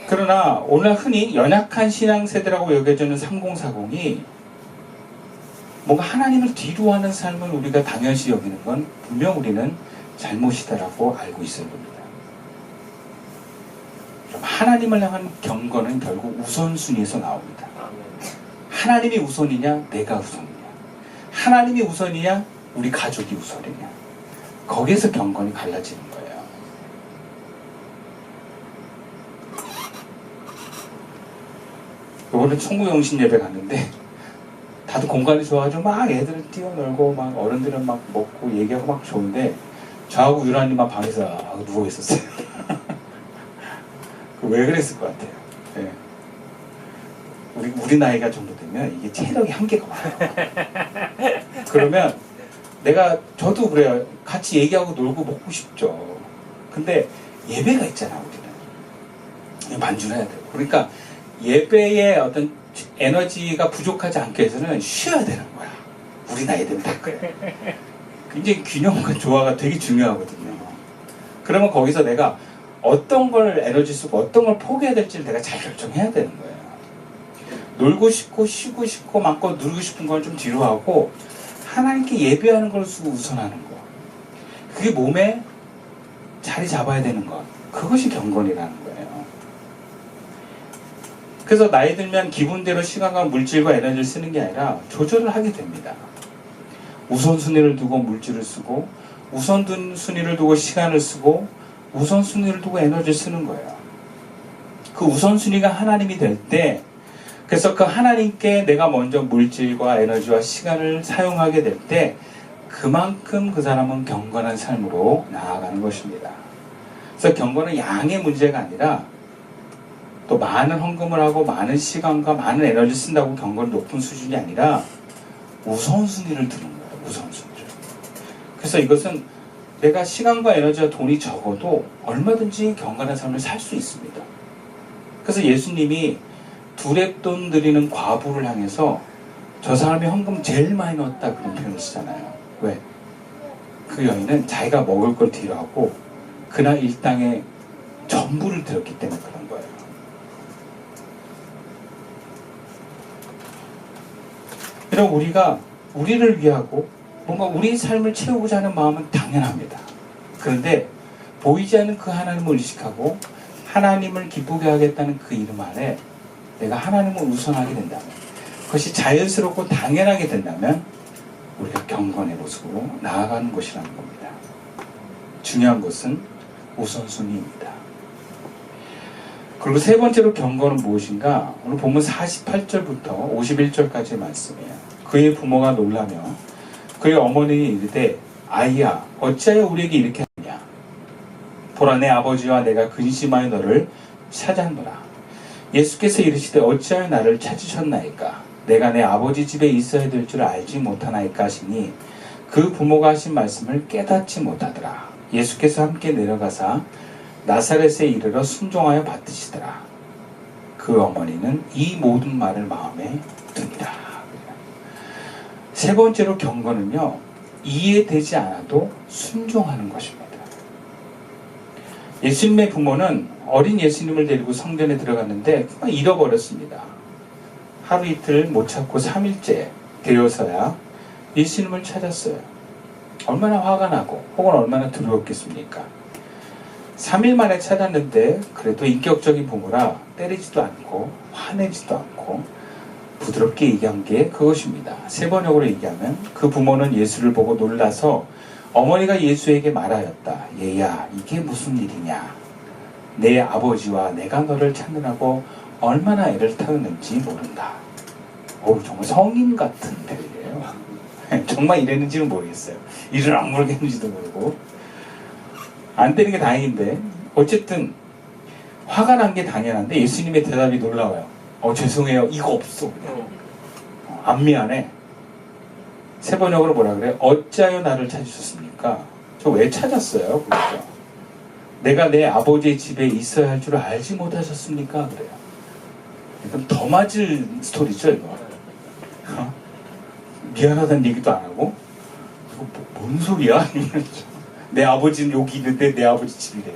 그러나 오늘 흔히 연약한 신앙세대라고 여겨지는 3040이 뭔가 하나님을 뒤로하는 삶을 우리가 당연시 여기는 건 분명 우리는 잘못이다라고 알고 있어야 됩니다. 하나님을 향한 경건은 결국 우선순위에서 나옵니다. 하나님이 우선이냐, 내가 우선이냐. 하나님이 우선이냐, 우리 가족이 우선이냐. 거기에서 경건이 갈라지는 거예요. 이번에 천국영신 예배 갔는데 다들 공간이 좋아가지고 막 애들 뛰어놀고 막 어른들은 막 먹고 얘기하고 막 좋은데 저하고 유라님만 방에서 누워 있었어요. 왜 그랬을 것 같아요? 네. 우리 나이가 정도 되면 이게 체력이 한계가 와요. 그러면 저도 그래요. 같이 얘기하고 놀고 먹고 싶죠. 근데 예배가 있잖아, 우리는. 만주를 해야 돼요. 그러니까 예배의 어떤 에너지가 부족하지 않게 해서는 쉬어야 되는 거야. 우리 나이 되면 다 그래. 굉장히 균형과 조화가 되게 중요하거든요. 그러면 거기서 내가 어떤 걸 에너지 쓰고 어떤 걸 포기해야 될지를 내가 잘 결정해야 되는 거예요. 놀고 싶고 쉬고 싶고 마음껏 누리고 싶은 건 좀 뒤로 하고 하나님께 예배하는 걸 쓰고 우선하는 거. 그게 몸에 자리 잡아야 되는 것. 그것이 경건이라는 거예요. 그래서 나이 들면 기분대로 시간과 물질과 에너지를 쓰는 게 아니라 조절을 하게 됩니다. 우선순위를 두고 물질을 쓰고 우선순위를 두고 시간을 쓰고 우선순위를 두고 에너지를 쓰는 거예요. 그 우선순위가 하나님이 될 때 그래서 그 하나님께 내가 먼저 물질과 에너지와 시간을 사용하게 될 때 그만큼 그 사람은 경건한 삶으로 나아가는 것입니다. 그래서 경건은 양의 문제가 아니라 또 많은 헌금을 하고 많은 시간과 많은 에너지를 쓴다고 경건이 높은 수준이 아니라 우선순위를 두는 거예요. 우선순위를. 그래서 이것은 내가 시간과 에너지와 돈이 적어도 얼마든지 경건한 삶을 살 수 있습니다. 그래서 예수님이 두렙돈 드리는 과부를 향해서 저 사람이 헌금 제일 많이 넣었다 그런 표현을 쓰잖아요. 왜? 그 여인은 자기가 먹을 걸 뒤로하고 그날 일당의 전부를 드렸기 때문에 그런 거예요. 이런 우리가 우리를 위하고 뭔가 우리 삶을 채우고자 하는 마음은 당연합니다. 그런데 보이지 않는 그 하나님을 의식하고 하나님을 기쁘게 하겠다는 그 이름 아래 내가 하나님을 우선하게 된다면 그것이 자연스럽고 당연하게 된다면 우리가 경건의 모습으로 나아가는 것이라는 겁니다. 중요한 것은 우선순위입니다. 그리고 세 번째로 경건은 무엇인가? 오늘 본문 48절부터 51절까지의 말씀이에요. 그의 부모가 놀라며 그의 어머니는 이르되 아이야 어찌하여 우리에게 이렇게 하느냐 보라 내 아버지와 내가 근심하여 너를 찾았노라. 예수께서 이르시되 어찌하여 나를 찾으셨나이까 내가 내 아버지 집에 있어야 될 줄 알지 못하나이까 하시니 그 부모가 하신 말씀을 깨닫지 못하더라. 예수께서 함께 내려가사 나사렛에 이르러 순종하여 받으시더라. 그 어머니는 이 모든 말을 마음에 듭니다. 세 번째로 경건은요 이해되지 않아도 순종하는 것입니다. 예수님의 부모는 어린 예수님을 데리고 성전에 들어갔는데 잃어버렸습니다. 하루 이틀 못 찾고 3일째 되어서야 예수님을 찾았어요. 얼마나 화가 나고 혹은 얼마나 두려웠겠습니까? 3일 만에 찾았는데 그래도 인격적인 부모라 때리지도 않고 화내지도 않고 부드럽게 얘기한 게 그것입니다. 세 번역으로 얘기하면 그 부모는 예수를 보고 놀라서 어머니가 예수에게 말하였다. 얘야 이게 무슨 일이냐. 내 아버지와 내가 너를 찾느라고 얼마나 애를 태웠는지 모른다. 정말 성인 같은 표현이에요. 정말 이랬는지는 모르겠어요. 일을 안 모르겠는지도 모르고. 안 되는 게 다행인데 어쨌든 화가 난 게 당연한데 예수님의 대답이 놀라워요. 죄송해요. 이거 없어. 안 미안해. 세 번역으로 뭐라 그래요? 어찌하여 나를 찾으셨습니까? 저 왜 찾았어요? 그렇죠. 내가 내 아버지의 집에 있어야 할 줄 알지 못하셨습니까? 그래요. 그럼 더 맞을 스토리죠, 이거. 미안하다는 얘기도 안 하고, 이거 뭔 소리야? 내 아버지는 여기 있는데 내 아버지 집이래.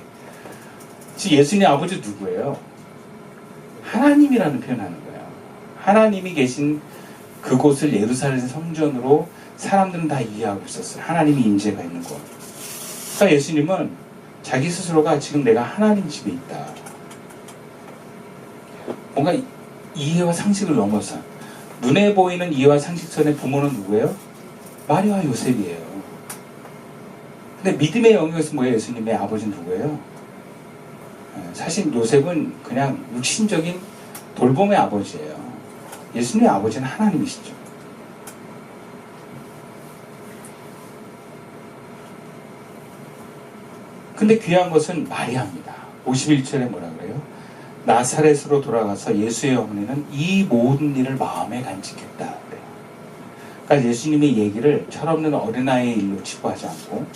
지금 예수님 아버지 누구예요? 하나님이라는 표현하는 거예요. 하나님이 계신 그곳을 예루살렘 성전으로 사람들은 다 이해하고 있었어요. 하나님이 임재가 있는 곳. 그러니까 예수님은 자기 스스로가 지금 내가 하나님 집에 있다. 뭔가 이해와 상식을 넘어서 눈에 보이는 이해와 상식선의 부모는 누구예요? 마리아와 요셉이에요. 근데 믿음의 영역에서 뭐예요? 예수님의 아버지는 누구예요? 사실 요셉은 그냥 육신적인 돌봄의 아버지예요. 예수님의 아버지는 하나님이시죠. 근데 귀한 것은 마리아입니다. 51절에 뭐라 그래요? 나사렛으로 돌아가서 예수의 어머니는 이 모든 일을 마음에 간직했다. 그래요. 그러니까 예수님의 얘기를 철없는 어린아이의 일로 치부하지 않고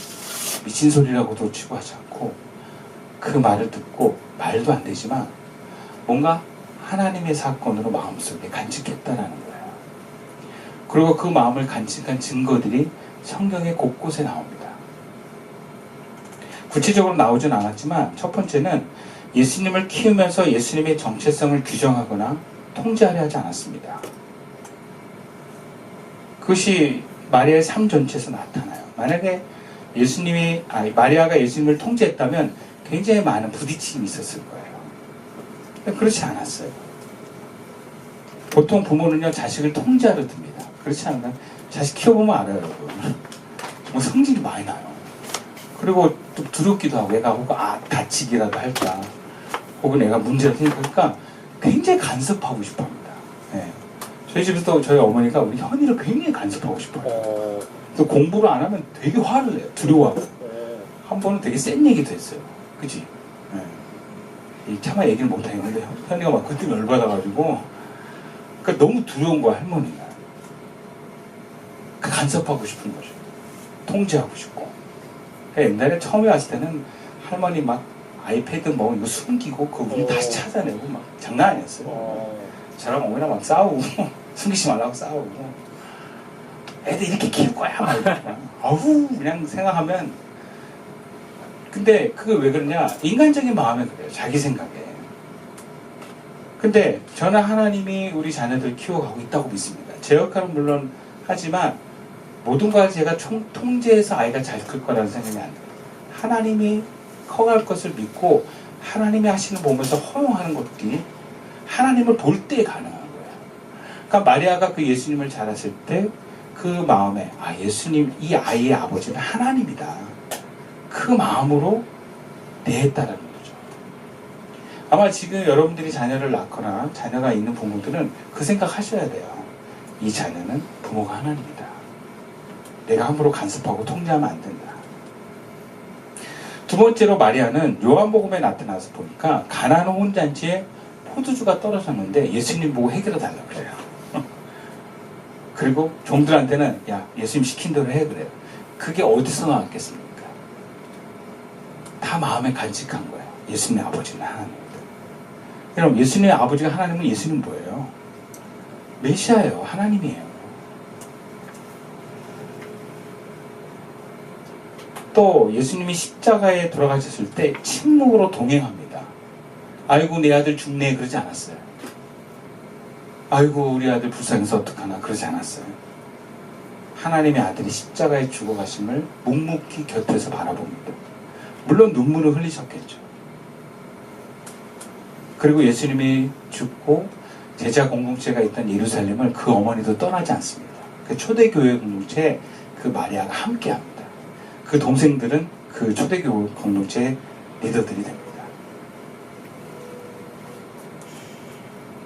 미친 소리라고도 치부하지 않고 그 말을 듣고 말도 안 되지만 뭔가 하나님의 사건으로 마음속에 간직했다라는 거예요. 그리고 그 마음을 간직한 증거들이 성경의 곳곳에 나옵니다. 구체적으로 나오진 않았지만 첫 번째는 예수님을 키우면서 예수님의 정체성을 규정하거나 통제하려 하지 않았습니다. 그것이 마리아의 삶 전체에서 나타나요. 만약에 마리아가 예수님을 통제했다면 굉장히 많은 부딪힘이 있었을 거예요. 그렇지 않았어요. 보통 부모는요, 자식을 통제하려 듭니다. 그렇지 않나요? 자식 키워보면 알아요, 여러분. 정말 성질이 많이 나요. 그리고 또 두렵기도 하고, 애가 혹은 다치기라도 할까, 혹은 애가 문제를 생각할까, 굉장히 간섭하고 싶어 합니다. 네. 저희 집에서 저희 어머니가 우리 현이를 굉장히 간섭하고 싶어 해요. 또 공부를 안 하면 되게 화를 내요. 두려워하고. 한 번은 되게 센 얘기도 했어요. 그치? 네. 차마 얘기를 못 하겠는데, 현이가 막 그때 열받아가지고, 그러니까 너무 두려운 거야, 할머니가. 간섭하고 싶은 거죠. 통제하고 싶고. 옛날에 처음에 왔을 때는 할머니 막 아이패드 뭐 이거 숨기고 그 우리 다시 찾아내고 막 장난 아니었어요. 저랑 어머니랑 막 싸우고 숨기지 말라고 싸우고 애들 이렇게 키울 거야 막 이러니까 아우 그냥 생각하면 근데 그게 왜 그러냐 인간적인 마음에 그래요. 자기 생각에. 근데 저는 하나님이 우리 자녀들 키워가고 있다고 믿습니다. 제 역할은 물론 하지만 모든 걸 제가 통제해서 아이가 잘 클 거라는 생각이 안 들어요. 하나님이 커갈 것을 믿고 하나님이 하시는 거 보면서 허용하는 것들이 하나님을 볼 때 가능한 거예요. 그러니까 마리아가 그 예수님을 자랐을 때 그 마음에 예수님 이 아이의 아버지는 하나님이다. 그 마음으로 대했다라는 거죠. 아마 지금 여러분들이 자녀를 낳거나 자녀가 있는 부모들은 그 생각 하셔야 돼요. 이 자녀는 부모가 하나님이다. 내가 함부로 간섭하고 통제하면 안 된다. 두 번째로 마리아는 요한복음에 나타나서 보니까 가나안 혼잔치에 포도주가 떨어졌는데 예수님 보고 해결해 달라고 그래요. 그리고 종들한테는 야 예수님 시킨 대로 해 그래요. 그게 어디서 나왔겠습니까? 다 마음에 간직한 거예요. 예수님의 아버지는 하나님입니다. 여러분 예수님의 아버지가 하나님은 예수님 뭐예요? 메시아예요. 하나님이에요. 또 예수님이 십자가에 돌아가셨을 때 침묵으로 동행합니다. 아이고 내 아들 죽네 그러지 않았어요. 아이고 우리 아들 불쌍해서 어떡하나 그러지 않았어요. 하나님의 아들이 십자가에 죽어가심을 묵묵히 곁에서 바라봅니다. 물론 눈물을 흘리셨겠죠. 그리고 예수님이 죽고 제자 공동체가 있던 예루살렘을 그 어머니도 떠나지 않습니다. 그 초대교회 공동체에 그 마리아가 함께합니다. 그 동생들은 그 초대교회 공동체의 리더들이 됩니다.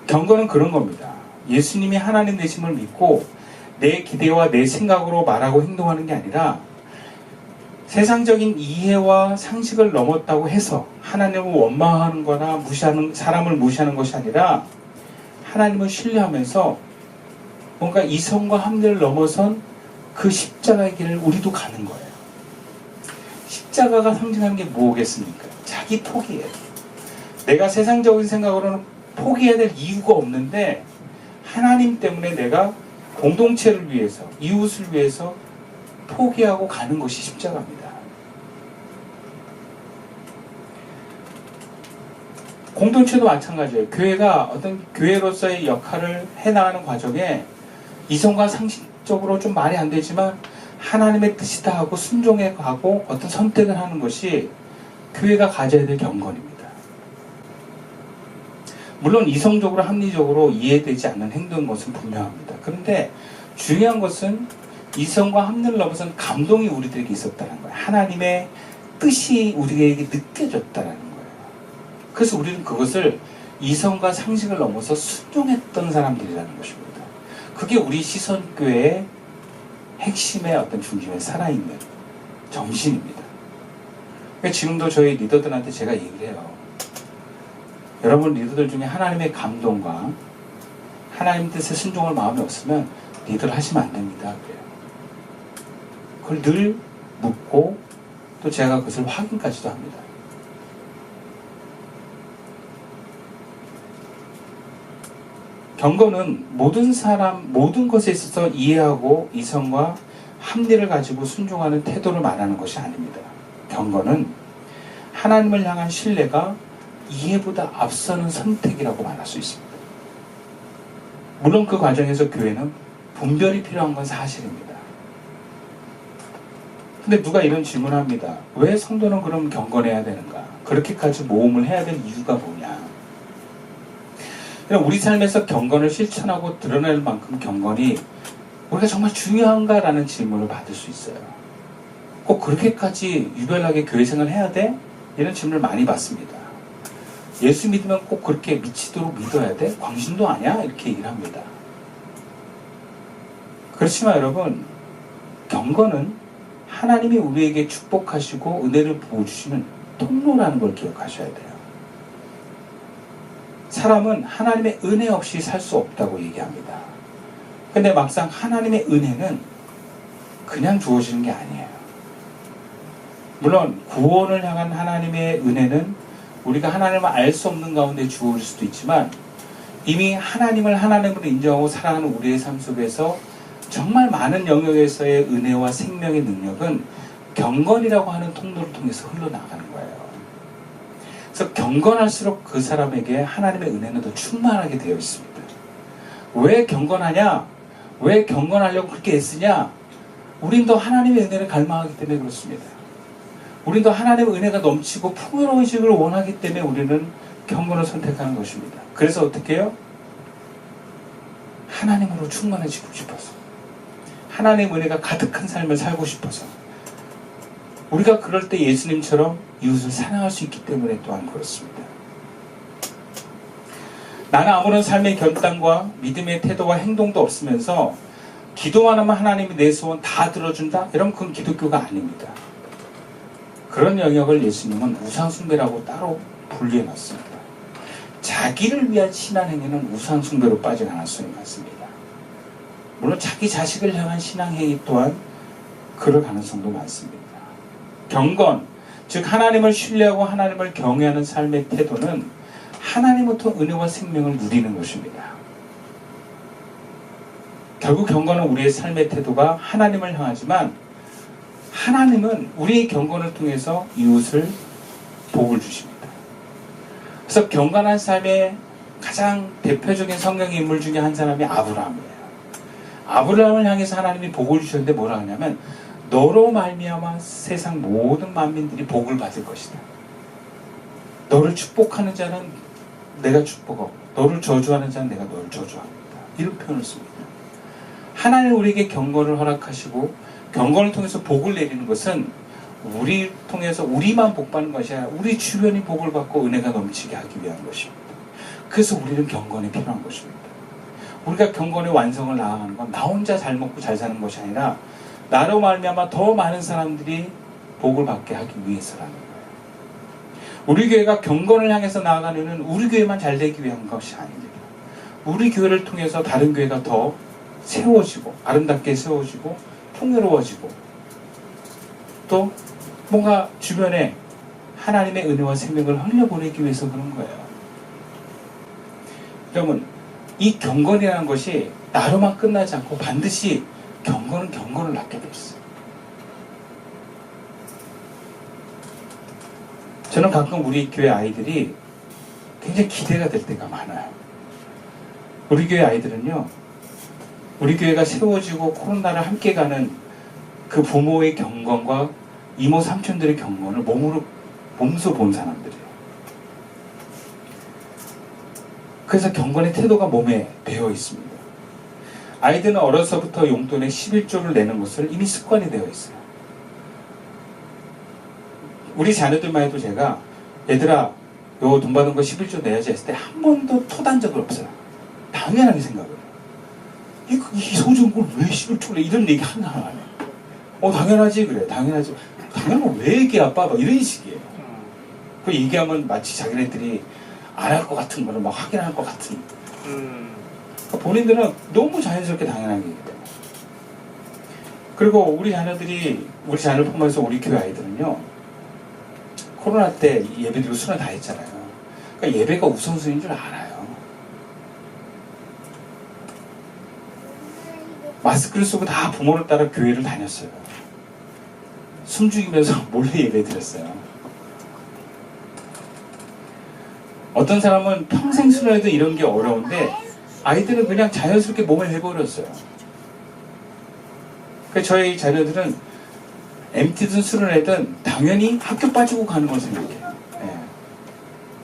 경건은 그런 겁니다. 예수님이 하나님 되심을 믿고 내 기대와 내 생각으로 말하고 행동하는 게 아니라 세상적인 이해와 상식을 넘었다고 해서 하나님을 원망하는 거나 무시하는, 사람을 무시하는 것이 아니라 하나님을 신뢰하면서 뭔가 이성과 합리를 넘어선 그 십자가의 길을 우리도 가는 거예요. 십자가가 상징하는 게 뭐겠습니까? 자기 포기예요. 내가 세상적인 생각으로는 포기해야 될 이유가 없는데 하나님 때문에 내가 공동체를 위해서, 이웃을 위해서 포기하고 가는 것이 십자가입니다. 공동체도 마찬가지예요. 교회가 어떤 교회로서의 역할을 해나가는 과정에 이성과 상식적으로 좀 말이 안 되지만 하나님의 뜻이다 하고 순종해 가고 어떤 선택을 하는 것이 교회가 가져야 될 경건입니다. 물론 이성적으로 합리적으로 이해되지 않는 행동인 것은 분명합니다. 그런데 중요한 것은 이성과 합리를 넘어선 감동이 우리들에게 있었다는 거예요. 하나님의 뜻이 우리에게 느껴졌다는 거예요. 그래서 우리는 그것을 이성과 상식을 넘어서 순종했던 사람들이라는 것입니다. 그게 우리 시선교회의 핵심의 어떤 중심에 살아있는 정신입니다. 그러니까 지금도 저희 리더들한테 제가 얘기를 해요. 여러분 리더들 중에 하나님의 감동과 하나님 뜻에 순종할 마음이 없으면 리더를 하시면 안 됩니다. 그래요. 그걸 늘 묻고 또 제가 그것을 확인까지도 합니다. 경건은 모든 사람, 모든 것에 있어서 이해하고 이성과 합리를 가지고 순종하는 태도를 말하는 것이 아닙니다. 경건은 하나님을 향한 신뢰가 이해보다 앞서는 선택이라고 말할 수 있습니다. 물론 그 과정에서 교회는 분별이 필요한 건 사실입니다. 근데 누가 이런 질문을 합니다. 왜 성도는 그럼 경건해야 되는가? 그렇게까지 모험을 해야 될 이유가 뭐냐? 우리 삶에서 경건을 실천하고 드러낼 만큼 경건이 우리가 정말 중요한가라는 질문을 받을 수 있어요. 꼭 그렇게까지 유별나게 교회 생활을 해야 돼? 이런 질문을 많이 받습니다. 예수 믿으면 꼭 그렇게 미치도록 믿어야 돼? 광신도 아니야? 이렇게 얘기를 합니다. 그렇지만 여러분, 경건은 하나님이 우리에게 축복하시고 은혜를 부어주시는 통로라는 걸 기억하셔야 돼요. 사람은 하나님의 은혜 없이 살 수 없다고 얘기합니다. 근데 막상 하나님의 은혜는 그냥 주어지는 게 아니에요. 물론 구원을 향한 하나님의 은혜는 우리가 하나님을 알 수 없는 가운데 주어질 수도 있지만 이미 하나님을 하나님으로 인정하고 살아가는 우리의 삶 속에서 정말 많은 영역에서의 은혜와 생명의 능력은 경건이라고 하는 통로를 통해서 흘러나가는 거예요. 그래서 경건할수록 그 사람에게 하나님의 은혜는 더 충만하게 되어 있습니다. 왜 경건하냐? 왜 경건하려고 그렇게 애쓰냐? 우린 더 하나님의 은혜를 갈망하기 때문에 그렇습니다. 우린 더 하나님의 은혜가 넘치고 풍요로워지기를 원하기 때문에 우리는 경건을 선택하는 것입니다. 그래서 어떻게 해요? 하나님으로 충만해지고 싶어서, 하나님의 은혜가 가득한 삶을 살고 싶어서, 우리가 그럴 때 예수님처럼 이웃을 사랑할 수 있기 때문에 또한 그렇습니다. 나는 아무런 삶의 결단과 믿음의 태도와 행동도 없으면서 기도만 하면 하나님이 내 소원 다 들어준다? 이러면 그건 기독교가 아닙니다. 그런 영역을 예수님은 우상숭배라고 따로 분리해놨습니다. 자기를 위한 신앙행위는 우상숭배로 빠질 가능성이 많습니다. 물론 자기 자식을 향한 신앙행위 또한 그럴 가능성도 많습니다. 경건, 즉 하나님을 신뢰하고 하나님을 경외하는 삶의 태도는 하나님부터 은혜와 생명을 누리는 것입니다. 결국 경건은 우리의 삶의 태도가 하나님을 향하지만 하나님은 우리의 경건을 통해서 이웃을 복을 주십니다. 그래서 경건한 삶의 가장 대표적인 성경의 인물 중에 한 사람이 아브라함이에요. 아브라함을 향해서 하나님이 복을 주셨는데 뭐라 하냐면 너로 말미암아 세상 모든 만민들이 복을 받을 것이다. 너를 축복하는 자는 내가 축복하고 너를 저주하는 자는 내가 너를 저주합니다. 이런 표현을 씁니다. 하나님 우리에게 경건을 허락하시고 경건을 통해서 복을 내리는 것은 우리 통해서 우리만 복받는 것이 아니라 우리 주변이 복을 받고 은혜가 넘치게 하기 위한 것입니다. 그래서 우리는 경건이 필요한 것입니다. 우리가 경건의 완성을 나아가는 건 나 혼자 잘 먹고 잘 사는 것이 아니라 나로 말미암아 더 많은 사람들이 복을 받게 하기 위해서라는 거예요. 우리 교회가 경건을 향해서 나아가는 이유는 우리 교회만 잘 되기 위한 것이 아닙니다. 우리 교회를 통해서 다른 교회가 더 세워지고 아름답게 세워지고 풍요로워지고 또 뭔가 주변에 하나님의 은혜와 생명을 흘려보내기 위해서 그런 거예요. 여러분, 이 경건이라는 것이 나로만 끝나지 않고 반드시 경건은 경건을 낳게 돼 있어요. 저는 가끔 우리 교회 아이들이 굉장히 기대가 될 때가 많아요. 우리 교회 아이들은요, 우리 교회가 세워지고 코로나를 함께 가는 그 부모의 경건과 이모 삼촌들의 경건을 몸소 본 사람들이에요. 그래서 경건의 태도가 몸에 배어 있습니다. 아이들은 어려서부터 용돈에 11조를 내는 것을 이미 습관이 되어 있어요. 우리 자녀들만 해도 제가 얘들아 요 돈 받은 거 11조 내야지 했을 때 한 번도 토단 적은 없어요. 당연하게 생각을 해요. 이 소중한 걸 왜 11조를 내? 이런 얘기 하나 안 해요. 당연하지 그래. 당연하지. 당연한 왜 얘기해 아빠? 막 이런 식이에요. 그 얘기하면 마치 자기네들이 안 할 것 같은 거를 막 확인할 것 같은. 본인들은 너무 자연스럽게 당연한 얘기예요. 그리고 우리 자녀를 포함해서 우리 교회 아이들은요, 코로나 때 예배드리고 수련 다 했잖아요. 그러니까 예배가 우선순위인 줄 알아요. 마스크를 쓰고 다 부모를 따라 교회를 다녔어요. 숨죽이면서 몰래 예배 드렸어요. 어떤 사람은 평생 수련해도 이런 게 어려운데 아이들은 그냥 자연스럽게 몸에 해버렸어요. 그러니까 저희 자녀들은 MT든 수련회든 당연히 학교 빠지고 가는 걸 생각해요. 네.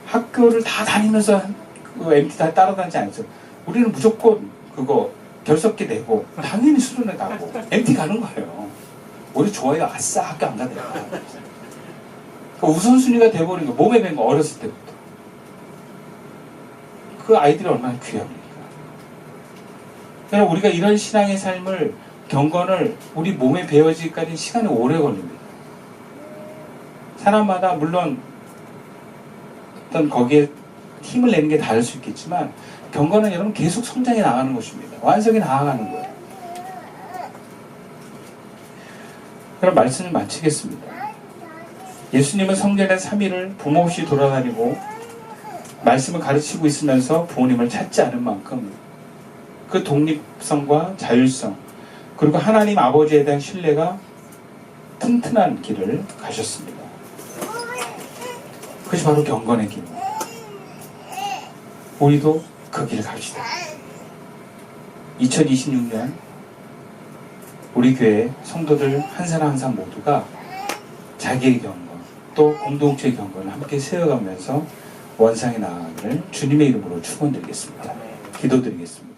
학교를 다 다니면서 MT 다 따라다니지 않죠. 우리는 무조건 그거 결석기 내고 당연히 수련회 가고 MT 가는 거예요. 우리 좋아요. 아싸 학교 안 가더라. 그 우선순위가 돼버린 거 몸에 밴 거 어렸을 때부터. 그 아이들이 얼마나 귀합니까? 그러나 우리가 이런 신앙의 삶을 경건을 우리 몸에 배어지기까지 시간이 오래 걸립니다. 사람마다 물론 어떤 거기에 힘을 내는 게 다를 수 있겠지만 경건은 여러분 계속 성장해 나가는 것입니다. 완성해 나아가는 거예요. 그럼 말씀을 마치겠습니다. 예수님은 성전의 3일을 부모 없이 돌아다니고 말씀을 가르치고 있으면서 부모님을 찾지 않은 만큼 그 독립성과 자율성 그리고 하나님 아버지에 대한 신뢰가 튼튼한 길을 가셨습니다. 그것이 바로 경건의 길입니다. 우리도 그 길을 갑시다. 2026년 우리 교회 성도들 한 사람 한 사람 모두가 자기의 경건 또 공동체의 경건을 함께 세워가면서 원상에 나아가기를 주님의 이름으로 축원드리겠습니다. 기도드리겠습니다.